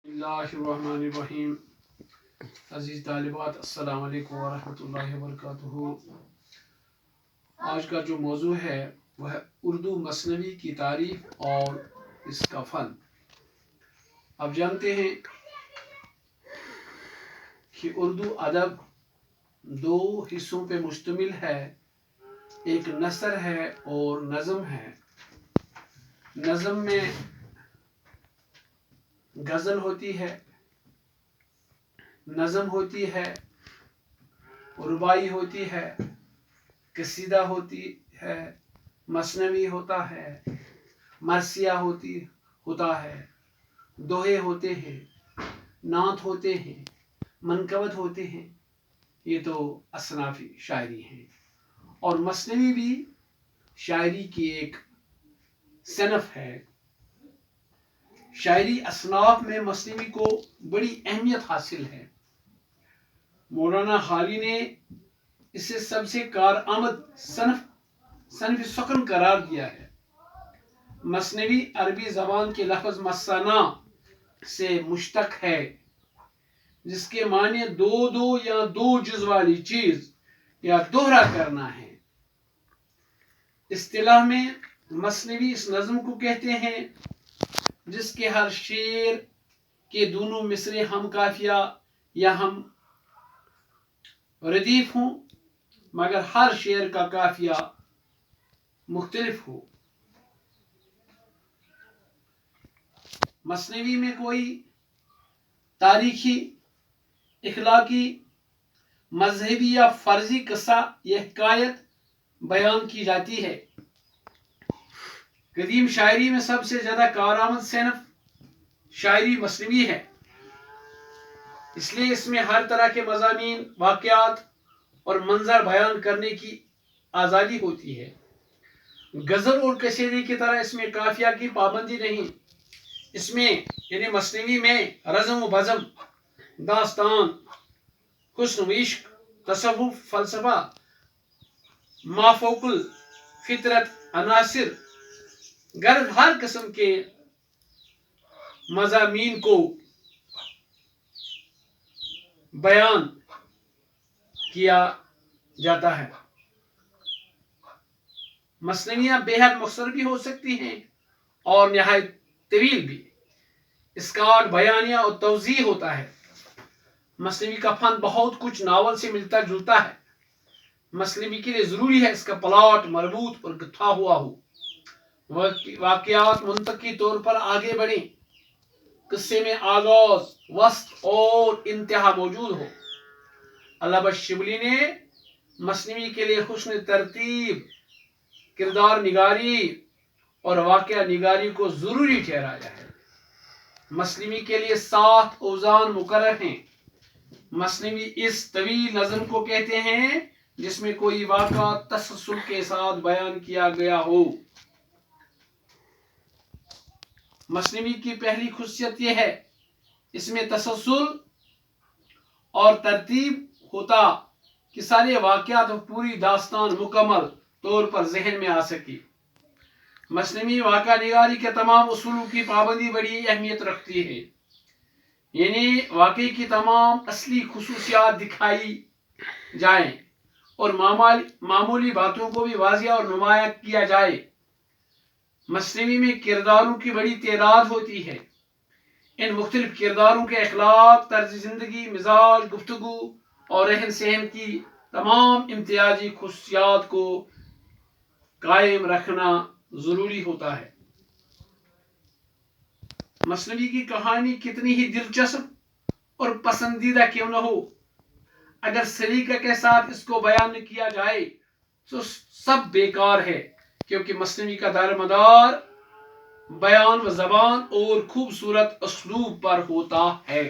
बिस्मिल्लाहिर्रहमानिर्रहीम। अजीज तालिबात, अस्सलाम वालेकुम वरहमतुल्लाहि वबरकातुहू। आज का जो मौजू है वह उर्दू मसनवी की तारीफ और इसका फ़न। अब जानते हैं कि उर्दू अदब दो हिस्सों पे मुश्तमिल है, एक नसर है और नज़म है। नज़म में गज़ल होती है, नज़म होती है, रुबाई होती है, कसीदा होती है, मसनवी होता है, मरसिया होता है, दोहे होते हैं, नात होते हैं, मनकबत होते हैं। ये तो असनाफी शायरी हैं। और मसनवी भी शायरी की एक सनफ है। शायरी असनाफ में मसनवी को बड़ी अहमियत हासिल है। मौलाना हाली ने इसे सबसे कारआमद सनफ सुकन करार दिया है। मसनवी अरबी जबान के लफ्ज़ मसना से मुश्तक है, जिसके माने दो या दो जुज वाली चीज या दोहरा करना है। इस्तिलाह में मसनवी इस नज़्म को कहते हैं जिसके हर शेर के दोनों मिसरे हम काफिया या हम रदीफ हों, मगर हर शेर का काफिया मुख्तलिफ हो। मसनवी में कोई तारीखी, इखलाकी, मजहबी या फर्जी किस्सा या हिकायत बयान की जाती है। कदीम शायरी में सबसे ज्यादा कारआमद सनफ शायरी मसनवी है, इसलिए इसमें हर तरह के मज़ामीन, वाक़यात और मंजर बयान करने की आज़ादी होती है। गज़ल और कसीदे की तरह इसमें काफिया की पाबंदी नहीं। इसमें यानी मसनवी में रज़म व बज़म, दास्तान, हुस्न इश्क, तसव्वुफ, फलसफा, माफौकुल फितरत अनासिर, गर्द हर किस्म के मज़ामीन को बयान किया जाता है। मसनवियाँ बेहद मुख्तसर भी हो सकती हैं और निहायत तवील भी। इसका बयानिया और तवज़ीह होता है। मसनवी का फन बहुत कुछ नावल से मिलता जुलता है। मसनवी के लिए ज़रूरी है इसका प्लॉट मरबूत और गथा हुआ हो, वाक़यात मुंतकी तौर पर आगे बढ़े, किस्से में आगाज, वस्त और इंतहा मौजूद हो। अल्लामा शिबली ने मसनवी के लिए हुस्न तरतीब, किरदार निगारी और वाक़या निगारी को ज़रूरी ठहराया है। मसनवी के लिए 7 औज़ान मुकर्रर हैं। मसनवी इस तवील नज़्म को कहते हैं जिसमें कोई वाक़ा तसल्सल के साथ बयान किया गया हो। मसनवी की पहली खुशियत यह है इसमें तसल्सल और तरतीब होता कि सारे वाक़यात और पूरी दास्तान मुकम्मल तौर पर जहन में आ सके। मसनवी वाक़ा निगारी के तमाम उसूलों की पाबंदी बड़ी अहमियत रखती है, यानी वाक़े की तमाम असली खुसूसियात दिखाई जाएं और मामूली बातों को भी वाज़िया और नुमाया किया जाए। मसनवी में किरदारों की बड़ी तादाद होती है। इन मुख्तलिफ किरदारों के अखलाक, तर्ज जिंदगी, मिजाज, गुफ्तगू और रहन सहन की तमाम इम्तियाजी खुसूसियात को कायम रखना जरूरी होता है। मसनवी की कहानी कितनी ही दिलचस्प और पसंदीदा क्यों न हो, अगर सलीका के साथ इसको बयान किया जाए तो सब बेकार है, क्योंकि मसनवी का दारोमदार बयान व ज़बान और खूबसूरत उसलूब पर होता है।